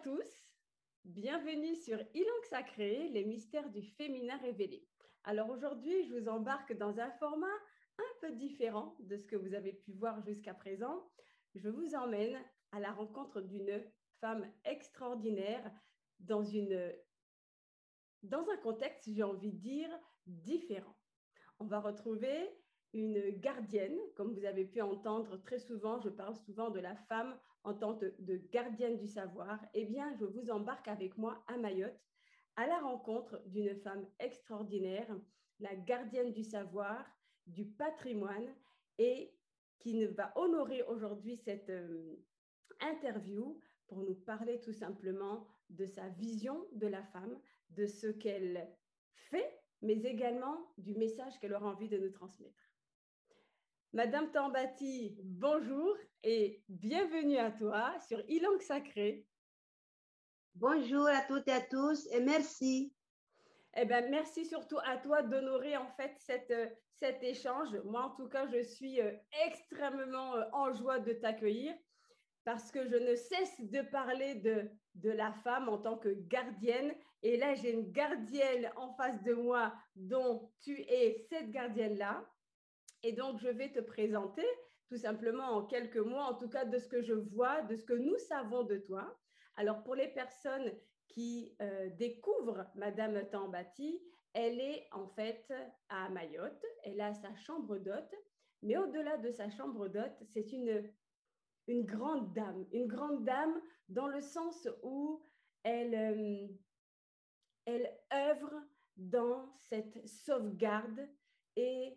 tous, bienvenue sur Ilangue Sacrée, les mystères du féminin révélé. Alors aujourd'hui, je vous embarque dans un format un peu différent de ce que vous avez pu voir jusqu'à présent. Je vous emmène à la rencontre d'une femme extraordinaire dans un contexte, j'ai envie de dire, différent. On va retrouver une gardienne, comme vous avez pu entendre très souvent, je parle souvent de la femme en tant de gardienne du savoir. Eh bien, je vous embarque avec moi à Mayotte, à la rencontre d'une femme extraordinaire, la gardienne du savoir, du patrimoine, et qui va honorer aujourd'hui cette interview pour nous parler tout simplement de sa vision de la femme, de ce qu'elle fait, mais également du message qu'elle aura envie de nous transmettre. Madame Tambati, bonjour et bienvenue à toi sur Ilangue Sacrée. Bonjour à toutes et à tous et merci. Eh bien, merci surtout à toi d'honorer en fait cet échange. Moi, en tout cas, je suis extrêmement en joie de t'accueillir parce que je ne cesse de parler de la femme en tant que gardienne. Et là, j'ai une gardienne en face de moi dont tu es cette gardienne-là. Et donc, je vais te présenter tout simplement en quelques mots, en tout cas de ce que je vois, de ce que nous savons de toi. Alors, pour les personnes qui découvrent Madame Tambati, elle est en fait à Mayotte. Elle a sa chambre d'hôte. Mais au-delà de sa chambre d'hôte, c'est une grande dame dans le sens où elle œuvre dans cette sauvegarde et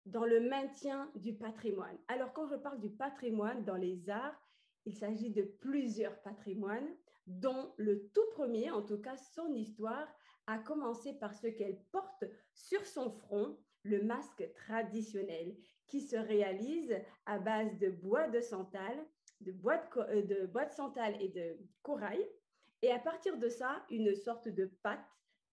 dans le maintien du patrimoine. Alors, quand je parle du patrimoine dans les arts, il s'agit de plusieurs patrimoines, dont le tout premier, en tout cas son histoire, a commencé par ce qu'elle porte sur son front, le masque traditionnel, qui se réalise à base de bois de santal, de bois de santal et de corail. Et à partir de ça, une sorte de pâte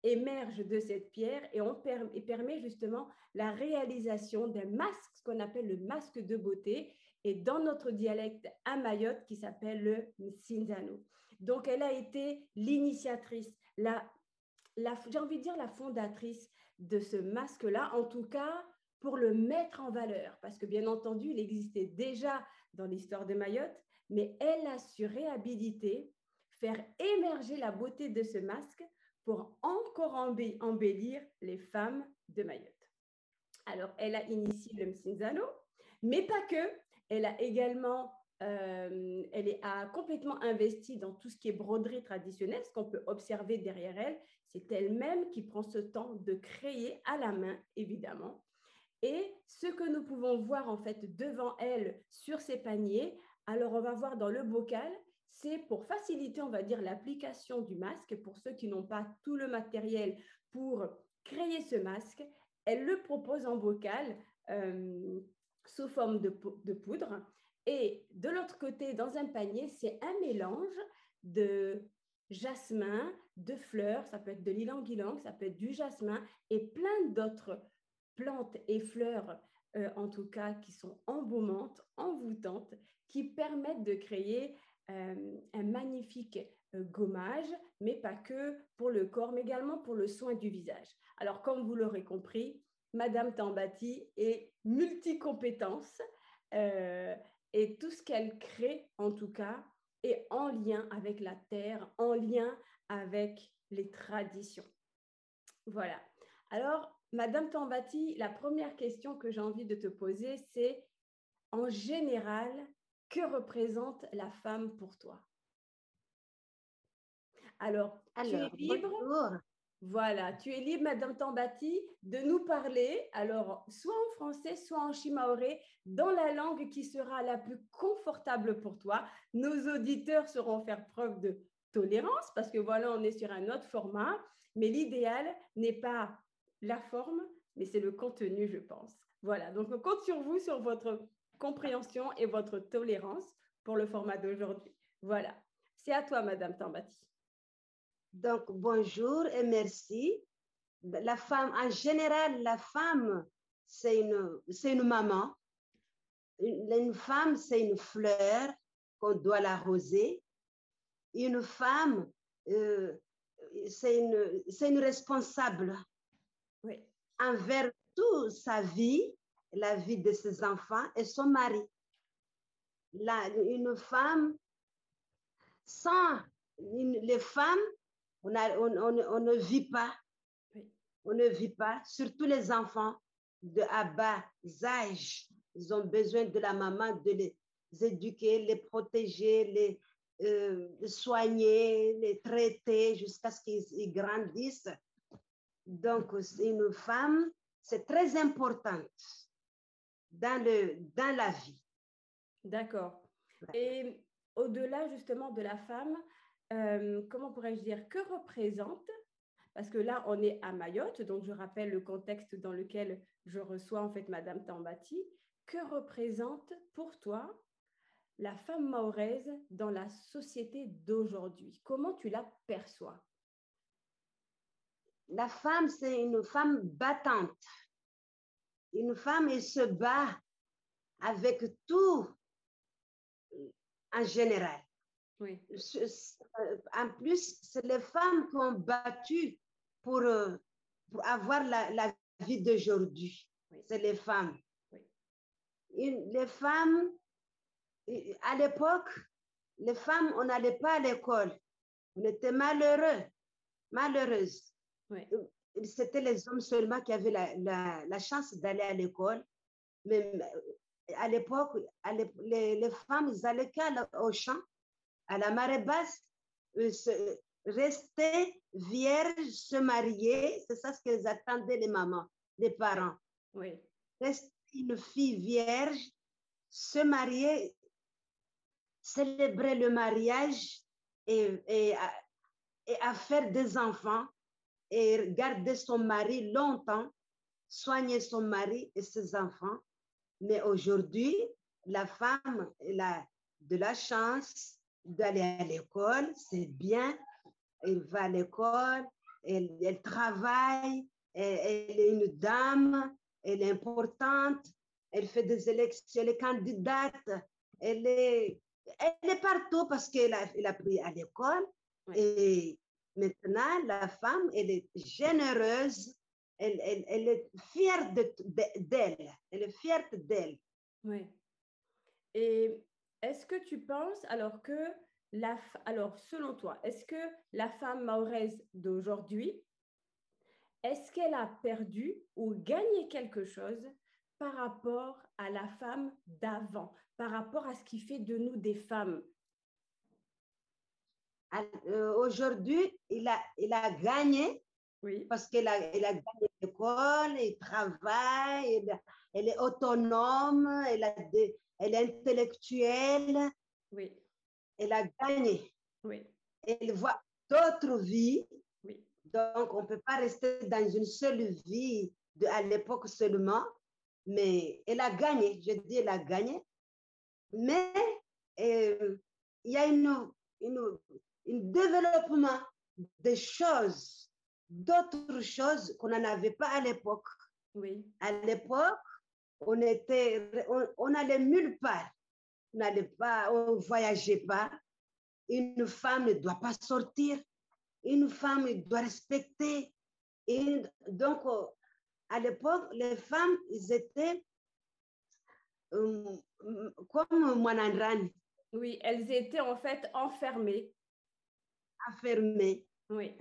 émerge de cette pierre et permet justement la réalisation d'un masque, ce qu'on appelle le masque de beauté, et dans notre dialecte à Mayotte qui s'appelle le Msinzano. Donc, elle a été l'initiatrice, j'ai envie de dire la fondatrice de ce masque-là, en tout cas pour le mettre en valeur, parce que bien entendu, il existait déjà dans l'histoire de Mayotte, mais elle a su réhabiliter, faire émerger la beauté de ce masque pour encore embellir les femmes de Mayotte. Alors, elle a initié le Msinzano, mais pas que. Elle a également, a complètement investi dans tout ce qui est broderie traditionnelle. Ce qu'on peut observer derrière elle, c'est elle-même qui prend ce temps de créer à la main, évidemment. Et ce que nous pouvons voir en fait devant elle sur ces paniers, alors on va voir dans le bocal, c'est pour faciliter, on va dire, l'application du masque pour ceux qui n'ont pas tout le matériel pour créer ce masque. Elle le propose en bocal sous forme de poudre. Et de l'autre côté, dans un panier, c'est un mélange de jasmin, de fleurs, ça peut être de l'ylang-ylang, ça peut être du jasmin et plein d'autres plantes et fleurs, en tout cas, qui sont embaumantes, envoûtantes, qui permettent de créer un magnifique gommage, mais pas que pour le corps, mais également pour le soin du visage. Alors, comme vous l'aurez compris, Madame Tambati est multicompétence et tout ce qu'elle crée, en tout cas, est en lien avec la terre, en lien avec les traditions. Voilà. Alors, Madame Tambati, la première question que j'ai envie de te poser, c'est en général, que représente la femme pour toi? Alors, tu es libre, bonjour. voilà, tu es libre, Madame Tambati, de nous parler, alors, soit en français, soit en shimaoré, dans la langue qui sera la plus confortable pour toi. Nos auditeurs sauront faire preuve de tolérance, parce que voilà, on est sur un autre format, mais l'idéal n'est pas la forme, mais c'est le contenu, je pense. Voilà, donc on compte sur vous, sur votre compréhension et votre tolérance pour le format d'aujourd'hui. Voilà, c'est à toi, Madame Tambati. Donc, bonjour et merci. La femme, en général, la femme, c'est une maman. Une femme, c'est une fleur qu'on doit l'arroser. une femme, c'est une responsable Oui. envers toute sa vie, la vie de ses enfants et son mari. Une femme, sans les femmes, on ne vit pas. Oui. On ne vit pas, surtout les enfants à bas âge. Ils ont besoin de la maman, de les éduquer, les protéger, les soigner, les traiter jusqu'à ce qu'ils grandissent. Donc, une femme, c'est très importante dans la vie. D'accord. Et au-delà justement de la femme, comment pourrais-je dire, que représente, parce que là, on est à Mayotte, donc je rappelle le contexte dans lequel je reçois en fait Madame Tambati, que représente pour toi la femme mahoraise dans la société d'aujourd'hui? Comment tu la perçois? La femme, c'est une femme battante. Une femme, elle se bat avec tout en général. Oui. En plus, c'est les femmes qui ont battu pour avoir la vie d'aujourd'hui. Oui. C'est les femmes. Oui. Les femmes, à l'époque, les femmes, on n'allait pas à l'école. On était malheureuses. Oui. C'était les hommes seulement qui avaient la chance d'aller à l'école. Mais à l'époque, les femmes, ils allaient qu'au champ, à la marée basse, rester vierges, se marier. C'est ça ce qu'ils attendaient les mamans, les parents. Oui. Rester une fille vierge, se marier, célébrer le mariage et à faire des enfants et garder son mari longtemps, soigner son mari et ses enfants. Mais aujourd'hui, la femme a de la chance d'aller à l'école, c'est bien, elle va à l'école, elle travaille, elle est une dame, elle est importante, elle fait des élections, elle est candidate, elle est partout parce qu'elle a pris à l'école. Oui. Et maintenant, la femme, elle est généreuse, elle est fière d'elle. Elle est fière d'elle. Oui. Et est-ce que tu penses, alors selon toi, est-ce que la femme mahoraise d'aujourd'hui, est-ce qu'elle a perdu ou gagné quelque chose par rapport à la femme d'avant, par rapport à ce qui fait de nous des femmes? Aujourd'hui, il a gagné. Oui. Parce qu'elle a gagné l'école, elle travaille, elle est autonome, elle est intellectuelle. Oui. Elle a gagné. Oui. Elle voit d'autres vies. Oui. Donc, on ne peut pas rester dans une seule vie à l'époque seulement. Mais elle a gagné, je dis elle a gagné. Mais il y a un développement des choses, d'autres choses qu'on n'en avait pas à l'époque. Oui. À l'époque, on n'allait nulle part. On ne voyageait pas. Une femme ne doit pas sortir. Une femme doit respecter. Et donc, à l'époque, les femmes, ils étaient comme Mwanandrani. Oui, elles étaient en fait enfermées. Enfermées. Oui.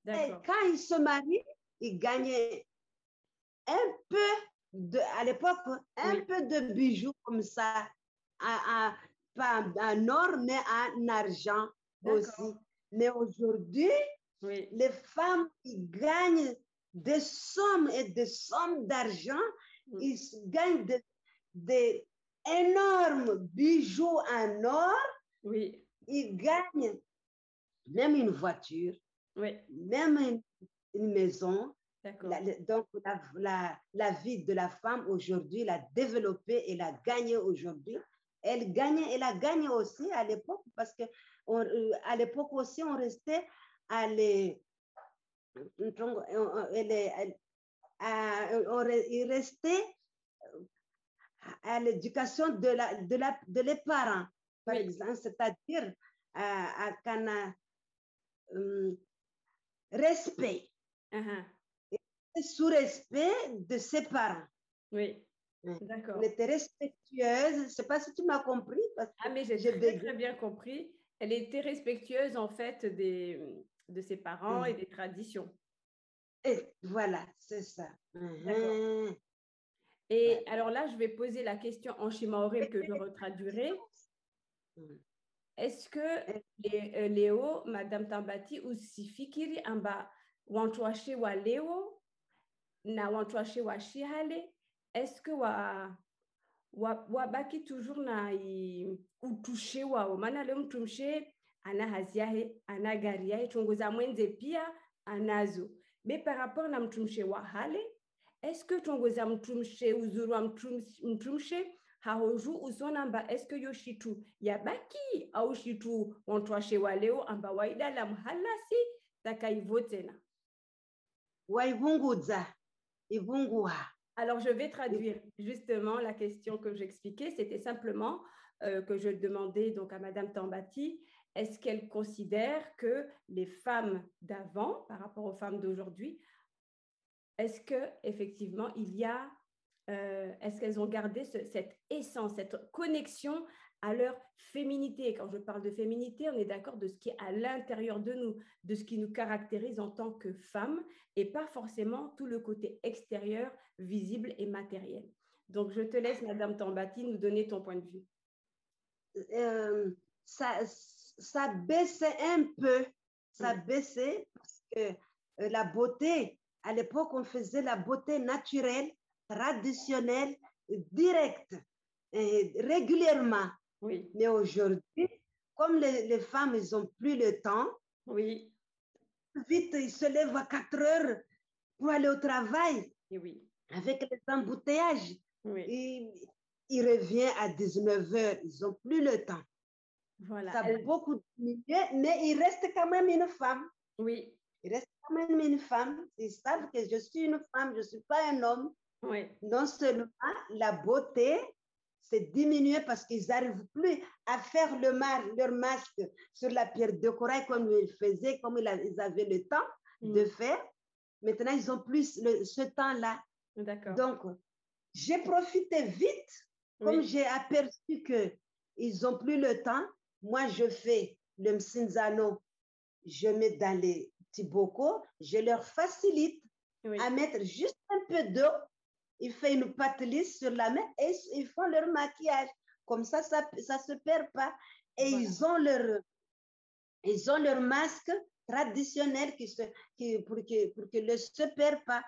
Et quand ils se marient, ils gagnaient un peu, à l'époque, un peu de bijoux comme ça, pas en or, mais en argent aussi. Mais aujourd'hui, les femmes, ils gagnent des sommes et des sommes d'argent. Ils gagnent des énormes bijoux en or. Oui. Ils gagnent même une voiture, même une maison. Donc, la vie de la femme aujourd'hui, elle a développé, elle a gagné aujourd'hui. Elle a gagné aussi à l'époque parce que à l'époque aussi, on restait il restait à l'éducation de les parents, par exemple, c'est-à-dire kana respect. Sous respect de ses parents. Oui, d'accord. Elle était respectueuse. Je ne sais pas si tu m'as compris. Parce que mais j'ai très bien compris. Elle était respectueuse en fait de ses parents et des traditions. Et voilà, c'est ça. D'accord. Et alors là, je vais poser la question en shimaoré que je retraduirai. Est-ce que Léo, Madame Tambati, usifikiri amba wantwashe wa leo na wantwashe wa shihale, est-ce que wabaki toujours na utushe wao? Maana leo mtumshe ana hazi yahe, ana gari yahe, chunguza mwenze pia anazo. Mais par rapport na mtumshe wa hale, est-ce que chunguza mtumshe uzuru wa mtumshe haoju usona amba est-ce que yo shitu yabaki au shitu wantwashe wa leo amba waida la mhalasi takaivo tena? Waivunguza, ivungua. Alors, je vais traduire justement la question que j'expliquais. C'était simplement que je demandais donc à Madame Tambati, est-ce qu'elle considère que les femmes d'avant, par rapport aux femmes d'aujourd'hui, est-ce qu'effectivement, est-ce qu'elles ont gardé cette essence, cette connexion à leur féminité? Et quand je parle de féminité, on est d'accord de ce qui est à l'intérieur de nous, de ce qui nous caractérise en tant que femmes et pas forcément tout le côté extérieur, visible et matériel. Donc, je te laisse, Madame Tambati, nous donner ton point de vue. Ça baissait un peu, ça baissait parce que la beauté, à l'époque, on faisait la beauté naturelle, traditionnelle, directe, régulièrement. Oui. Mais aujourd'hui, comme les femmes, ils n'ont plus le temps, oui. Vite, ils se lèvent à 4 heures pour aller au travail. Et oui. Avec les embouteillages. Oui. Il revient à 19 heures. Ils n'ont plus le temps. Voilà. Ça a beaucoup diminué, mais il reste quand même une femme. Oui. Il reste quand même une femme. Ils savent que je suis une femme, je ne suis pas un homme. Oui. Non seulement la beauté s'est diminuée parce qu'ils n'arrivent plus à faire leur masque sur la pierre de corail comme ils faisaient, comme ils avaient le temps de faire. Maintenant, ils n'ont plus ce temps-là. D'accord. Donc, j'ai profité vite, comme j'ai aperçu qu'ils n'ont plus le temps. Moi, je fais le msinzano, je mets dans les petits bocaux, je leur facilite à mettre juste un peu d'eau. Ils font une pâte lisse sur la main et ils font leur maquillage. Comme ça ne se perd pas. Et voilà. ils ont leur masque traditionnel pour que ne se perd pas.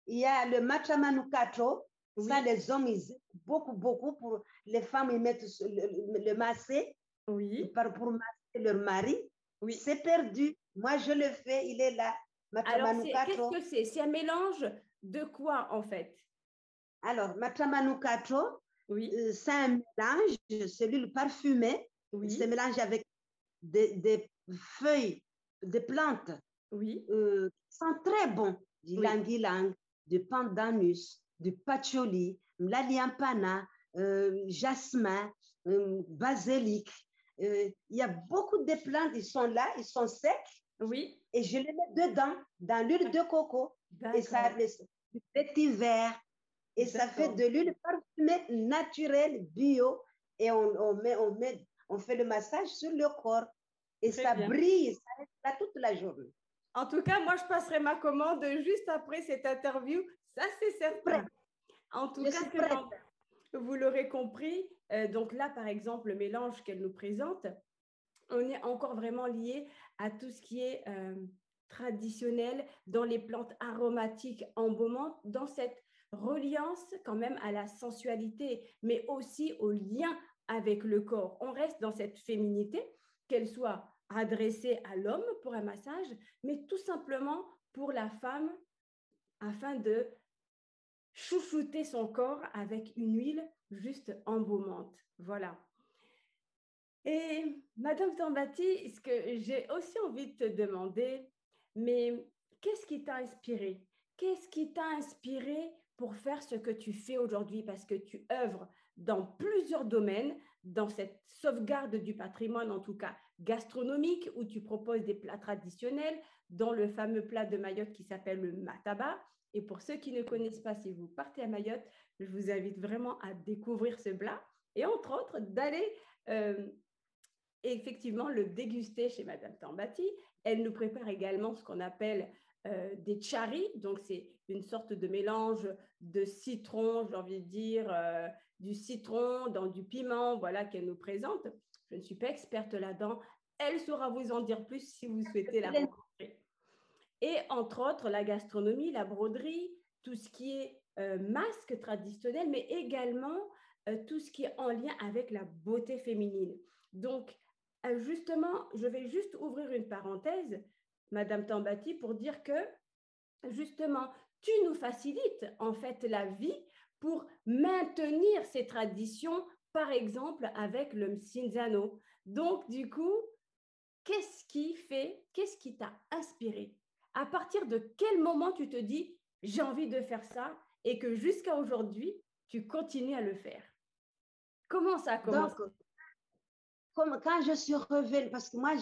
Il y a le matramanukato. Ça, les hommes, ils aiment beaucoup. Pour les femmes, ils mettent le massé pour masser leur mari. C'est perdu. Moi, je le fais. Il est là. Alors, qu'est-ce que c'est? C'est un mélange de quoi, en fait? Alors, matramanukato, c'est un mélange, c'est l'huile parfumée. C'est mélangé avec des feuilles, des plantes qui sont très bons. Du ylang-ylang, du pandanus, du patchouli, mlaliampana, jasmin, basilic. Il y a beaucoup de plantes, ils sont là, ils sont secs. Et je les mets dedans, dans l'huile de coco. Et ça laisse du petit vert. Et ça fait de l'huile parfumée naturelle, bio. Et on fait le massage sur le corps. Et ça brille, ça reste là toute la journée. En tout cas, moi, je passerai ma commande juste après cette interview. Ça, c'est certain. En tout cas, vous l'aurez compris. Donc là, par exemple, le mélange qu'elle nous présente, on est encore vraiment lié à tout ce qui est traditionnel dans les plantes aromatiques embaumantes, dans cette reliance quand même à la sensualité, mais aussi au lien avec le corps. On reste dans cette féminité, qu'elle soit adressée à l'homme pour un massage, mais tout simplement pour la femme, afin de chouchouter son corps avec une huile juste embaumante. Voilà. Et Madame Tambati, ce que j'ai aussi envie de te demander, mais qu'est-ce qui t'a inspiré? Qu'est-ce qui t'a inspiré pour faire ce que tu fais aujourd'hui? Parce que tu œuvres dans plusieurs domaines, dans cette sauvegarde du patrimoine, en tout cas gastronomique, où tu proposes des plats traditionnels, dans le fameux plat de Mayotte qui s'appelle le mataba. Et pour ceux qui ne connaissent pas, si vous partez à Mayotte, je vous invite vraiment à découvrir ce plat et entre autres d'aller effectivement le déguster chez Madame Tambati. Elle nous prépare également ce qu'on appelle des charis, donc c'est une sorte de mélange de citron, j'ai envie de dire, du citron dans du piment, voilà, qu'elle nous présente. Je ne suis pas experte là-dedans. Elle saura vous en dire plus si vous souhaitez la rencontrer. Et entre autres, la gastronomie, la broderie, tout ce qui est masque traditionnel, mais également tout ce qui est en lien avec la beauté féminine. Donc, justement, je vais juste ouvrir une parenthèse, Madame Tambati, pour dire que, justement, tu nous facilites en fait la vie pour maintenir ces traditions, par exemple avec le Msinzano. Donc, du coup, qu'est-ce qui t'a inspiré? À partir de quel moment tu te dis, j'ai envie de faire ça et que jusqu'à aujourd'hui, tu continues à le faire? Comment ça a commencé? Donc, comme quand je suis revenue, parce que moi,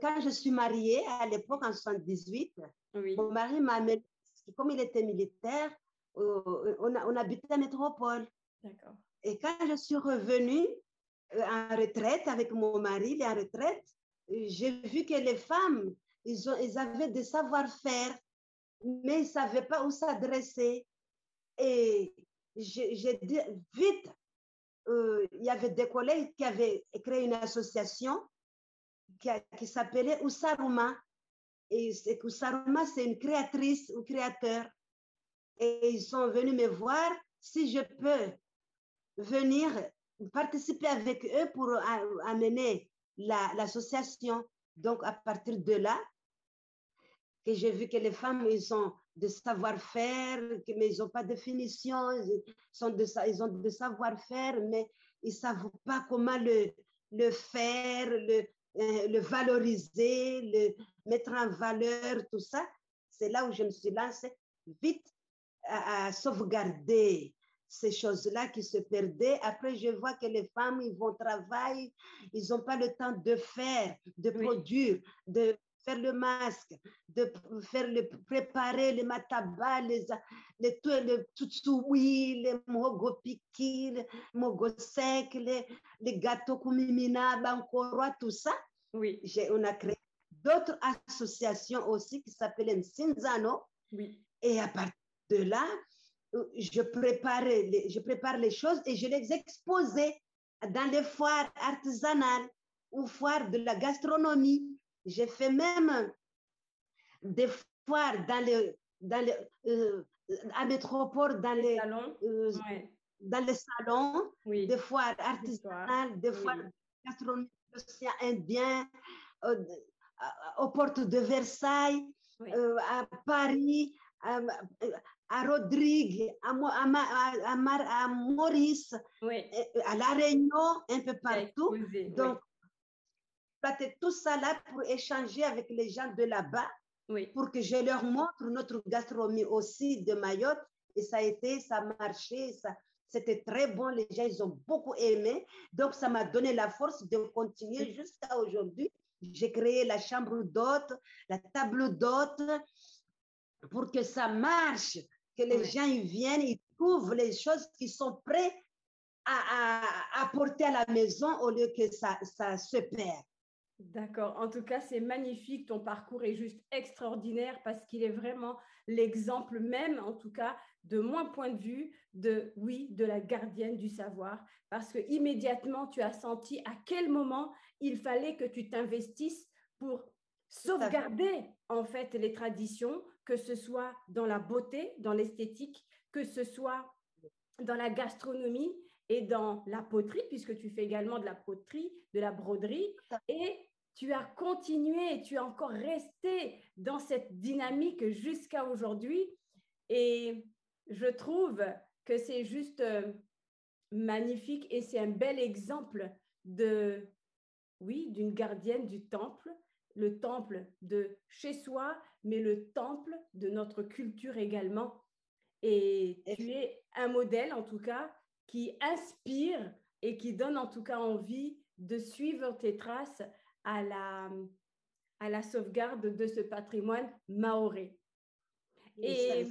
quand je suis mariée à l'époque en 78, oui. Mon mari m'a amené, comme il était militaire, on habitait à Métropole. D'accord. Et quand je suis revenue en retraite avec mon mari, il est en retraite, j'ai vu que les femmes, ils avaient des savoir-faire, mais ils ne savaient pas où s'adresser. Et j'ai dit vite, il y avait des collègues qui avaient créé une association qui s'appelait Oussarouma. Et Oussarouma, c'est une créatrice ou créateur. Et ils sont venus me voir si je peux venir participer avec eux pour amener l'association. Donc, à partir de là, que j'ai vu que les femmes, ils ont de savoir-faire, mais ils n'ont pas de définition, ils ont de savoir-faire, mais ils ne savent pas comment le faire, le valoriser, le mettre en valeur, tout ça. C'est là où je me suis lancée vite à sauvegarder ces choses-là qui se perdaient. Après, je vois que les femmes, ils vont travailler, ils n'ont pas le temps de faire, de produire, de faire le masque, de préparer les mataba, les tutsui, les mogo piki, les mogo sec, les gâteaux kumimina, bankoroa, tout ça. Oui. On a créé d'autres associations aussi qui s'appelaient Msinzano. Oui. Et à partir de là, je prépare les choses et je les exposais dans les foires artisanales ou foires de la gastronomie. J'ai fait même des foires à Métropole, dans les salons, des foires artisanales, des foires gastronomiques indiennes, aux portes de Versailles, à Paris, à Rodrigue, à Maurice, à La Réunion, un peu partout. Donc, tout ça là pour échanger avec les gens de là-bas, pour que je leur montre notre gastronomie aussi de Mayotte. Et ça a marché, c'était très bon. Les gens, ils ont beaucoup aimé. Donc, ça m'a donné la force de continuer jusqu'à aujourd'hui. J'ai créé la chambre d'hôtes, la table d'hôtes, pour que ça marche, que les gens ils viennent, ils trouvent les choses qui sont prêts à apporter à la maison au lieu que ça se perd. D'accord. En tout cas, c'est magnifique. Ton parcours est juste extraordinaire parce qu'il est vraiment l'exemple même, en tout cas, de mon point de vue, de la gardienne du savoir. Parce que immédiatement, tu as senti à quel moment il fallait que tu t'investisses pour sauvegarder, en fait, les traditions, que ce soit dans la beauté, dans l'esthétique, que ce soit dans la gastronomie et dans la poterie, puisque tu fais également de la poterie, de la broderie, et tu as continué et tu es encore resté dans cette dynamique jusqu'à aujourd'hui. Et je trouve que c'est juste magnifique et c'est un bel exemple d'une gardienne du temple, le temple de chez soi, mais le temple de notre culture également. Et tu es un modèle, en tout cas, qui inspire et qui donne en tout cas envie de suivre tes traces à la sauvegarde de ce patrimoine mahorais. Et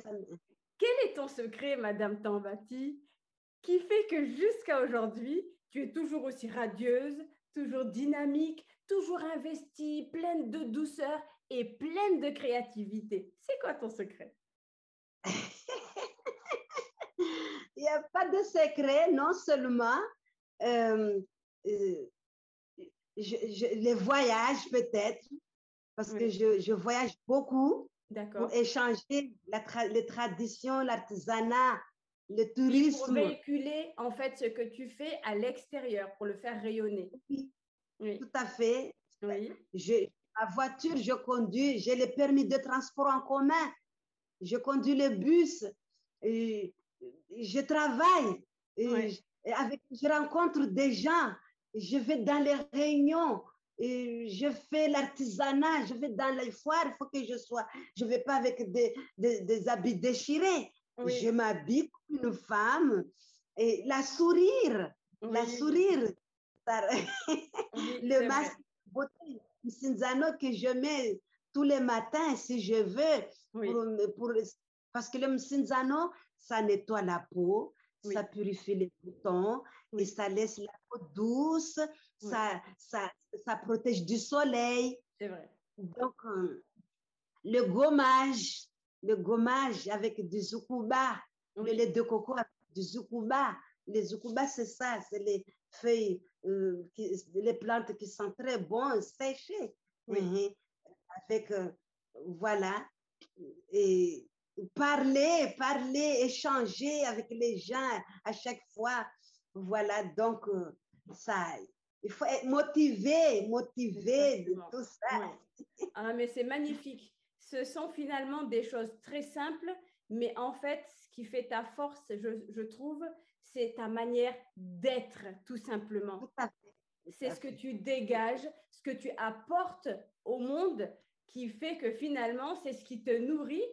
quel est ton secret, Madame Tambati, qui fait que jusqu'à aujourd'hui, tu es toujours aussi radieuse, toujours dynamique, toujours investie, pleine de douceur et pleine de créativité? C'est quoi ton secret? Il n'y a pas de secret, non seulement les voyages peut-être, parce que je voyage beaucoup pour échanger les traditions, l'artisanat, le tourisme. Pour véhiculer en fait ce que tu fais à l'extérieur, pour le faire rayonner. Oui, tout à fait. Oui. Ma voiture, je conduis, j'ai le permis de transport en commun, je conduis le bus, je travaille, je rencontre des gens, je vais dans les réunions, je fais l'artisanat, je vais dans les foires, il faut que je ne vais pas avec des habits déchirés. Oui. Je m'habille comme une femme, et la sourire, le masque de beauté, le Cinzano que je mets tous les matins si je veux, parce que le Cinzano, ça nettoie la peau, ça purifie les boutons et ça laisse la peau douce, ça protège du soleil. C'est vrai. Donc, le gommage avec du zoukouba, le lait de coco avec du zoukouba. Les zoukouba, c'est ça, c'est les feuilles, les plantes qui sont très bonnes, séchées. Avec, voilà, et parler, échanger avec les gens à chaque fois. Voilà, donc, ça, il faut être motivé de tout ça. Oui. Ah, mais c'est magnifique. Ce sont finalement des choses très simples, mais en fait, ce qui fait ta force, je trouve, c'est ta manière d'être, tout simplement. Tout à fait. C'est ce que tu dégages, ce que tu apportes au monde qui fait que finalement, c'est ce qui te nourrit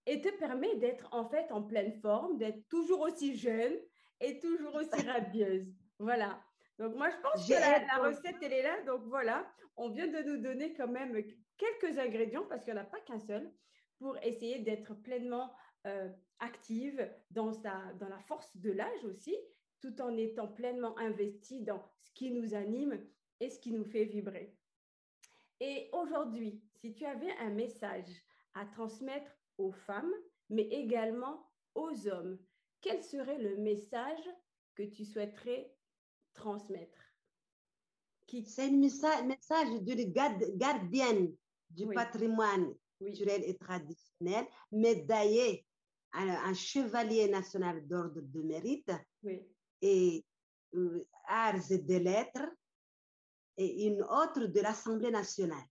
et te permet d'être en fait en pleine forme, d'être toujours aussi jeune et toujours aussi radieuse. Voilà. Donc, moi, je pense que la recette, elle est là. Donc, voilà, on vient de nous donner quand même quelques ingrédients, parce qu'il n'y en a pas qu'un seul, pour essayer d'être pleinement active dans la force de l'âge aussi, tout en étant pleinement investi dans ce qui nous anime et ce qui nous fait vibrer. Et aujourd'hui, si tu avais un message à transmettre aux femmes, mais également aux hommes, quel serait le message que tu souhaiterais transmettre? C'est un message de gardienne du patrimoine culturel et traditionnel, médaillé un chevalier national d'ordre de mérite et arts et des lettres, et une autre de l'Assemblée nationale.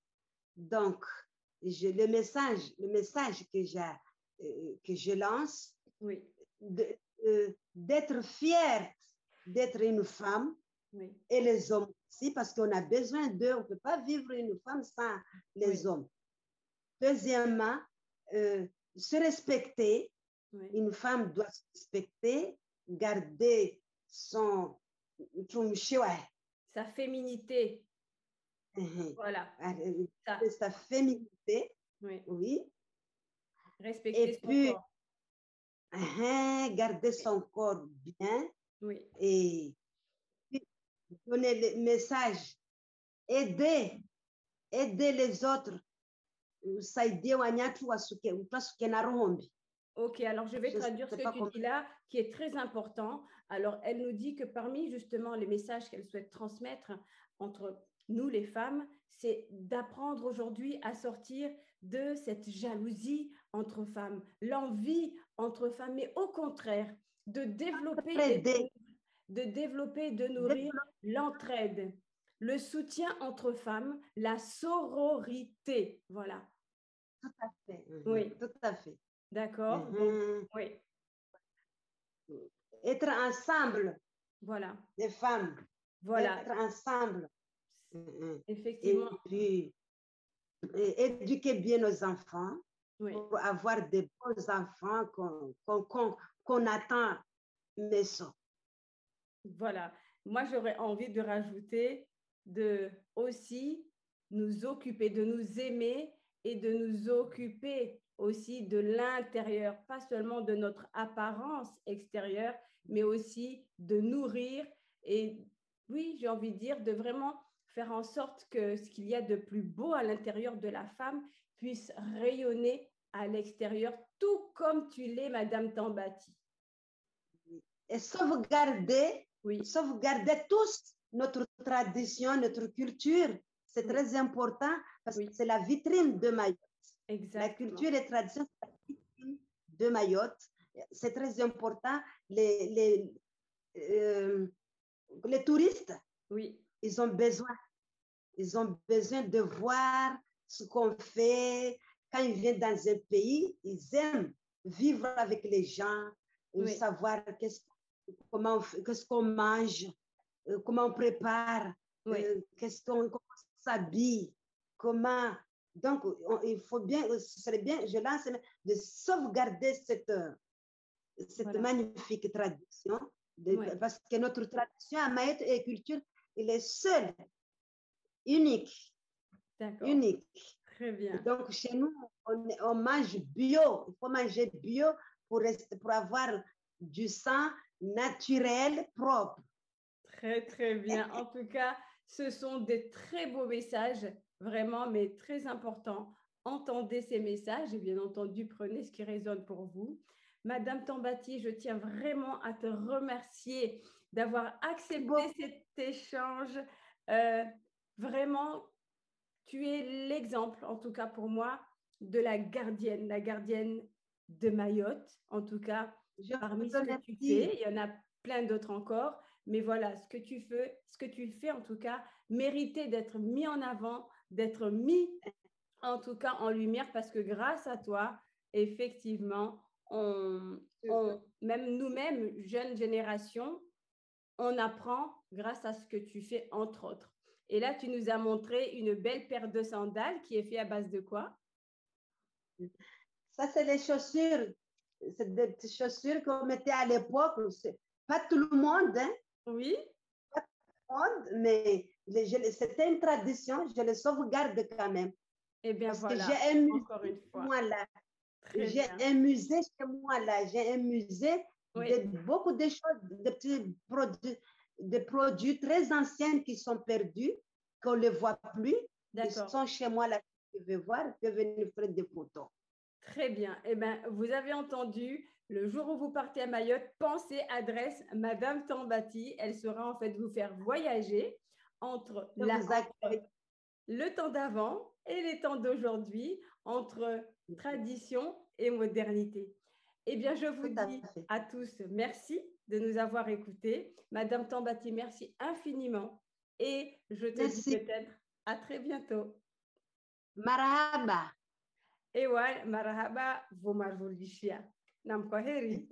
Donc, le message que je lance, d'être fière d'être une femme, et les hommes aussi, parce qu'on a besoin d'eux, on ne peut pas vivre une femme sans les hommes. Deuxièmement, se respecter. Une femme doit se respecter, garder sa féminité. Voilà. Sa féminité. Oui. Respecter son corps. Garder son corps bien. Et donner le message. Aider les autres. Ok, alors je vais traduire ce que tu dis là, qui est très important. Alors, elle nous dit que parmi justement les messages qu'elle souhaite transmettre entre nous, les femmes, c'est d'apprendre aujourd'hui à sortir de cette jalousie entre femmes, l'envie entre femmes, mais au contraire, de développer et de nourrir l'entraide, le soutien entre femmes, la sororité. Voilà. Tout à fait. Oui. Tout à fait. D'accord. Oui. Être ensemble. Voilà. Les femmes. Voilà. Être ensemble. Effectivement. Et puis, éduquer bien nos enfants pour avoir des bons enfants qu'on attend maison. Voilà. Moi, j'aurais envie de rajouter de aussi nous occuper, de nous aimer et de nous occuper aussi de l'intérieur, pas seulement de notre apparence extérieure, mais aussi de nourrir et, oui, j'ai envie de dire, de vraiment faire en sorte que ce qu'il y a de plus beau à l'intérieur de la femme puisse rayonner à l'extérieur, tout comme tu l'es, Madame Tambati. Et sauvegarder, oui. sauvegarder tous notre tradition, notre culture. C'est très important parce que c'est la vitrine de Mayotte. Exactement. La culture et la tradition, c'est la vitrine de Mayotte. C'est très important. Les touristes, ils ont besoin de voir ce qu'on fait. Quand ils viennent dans un pays, ils aiment vivre avec les gens, savoir qu'est-ce qu'on mange, comment on prépare, comment on s'habille, comment. Donc, il faut bien, ce serait bien, je lance de sauvegarder cette magnifique tradition, parce que notre tradition à Mayotte et culture, il est seul, unique. Unique. Très bien. Donc, chez nous, on mange bio. Il faut manger bio pour avoir du sang naturel, propre. Très, très bien. En tout cas, ce sont des très beaux messages, vraiment, mais très importants. Entendez ces messages et bien entendu, prenez ce qui résonne pour vous. Madame Tambati, je tiens vraiment à te remercier d'avoir accepté cet échange. Vraiment, tu es l'exemple, en tout cas pour moi, de la gardienne de Mayotte, en tout cas, parmi ce que tu fais. Il y en a plein d'autres encore, mais voilà, ce que tu fais, en tout cas, méritait d'être mis en avant, d'être mis, en tout cas, en lumière, parce que grâce à toi, effectivement, même nous-mêmes, jeune génération, on apprend grâce à ce que tu fais, entre autres. Et là, tu nous as montré une belle paire de sandales qui est faite à base de quoi? Ça, c'est les chaussures. C'est des petites chaussures qu'on mettait à l'époque. Pas tout le monde, hein? Oui. Pas tout le monde, mais c'était une tradition. Je le sauvegarde quand même. Eh bien, parce voilà. Que j'ai un musée, encore une fois. Moi, là. J'ai un musée chez moi, là. J'ai un musée de beaucoup de choses, de petits produits, des produits très anciens qui sont perdus, qu'on ne les voit plus. Ils sont chez moi, là. Vous pouvez voir, vous pouvez venir faire des photos. Très bien. Eh bien, vous avez entendu, le jour où vous partez à Mayotte, pensez adresse Madame Tambati. Elle saura en fait vous faire voyager entre le temps d'avant et les temps d'aujourd'hui, entre tradition et modernité. Eh bien, je vous dis à tous merci de nous avoir écoutés. Madame Tambati, merci infiniment. Et je te dis peut-être à très bientôt. Marhaba. Ewa, marhaba, vomar volishia. Nam kwaheri.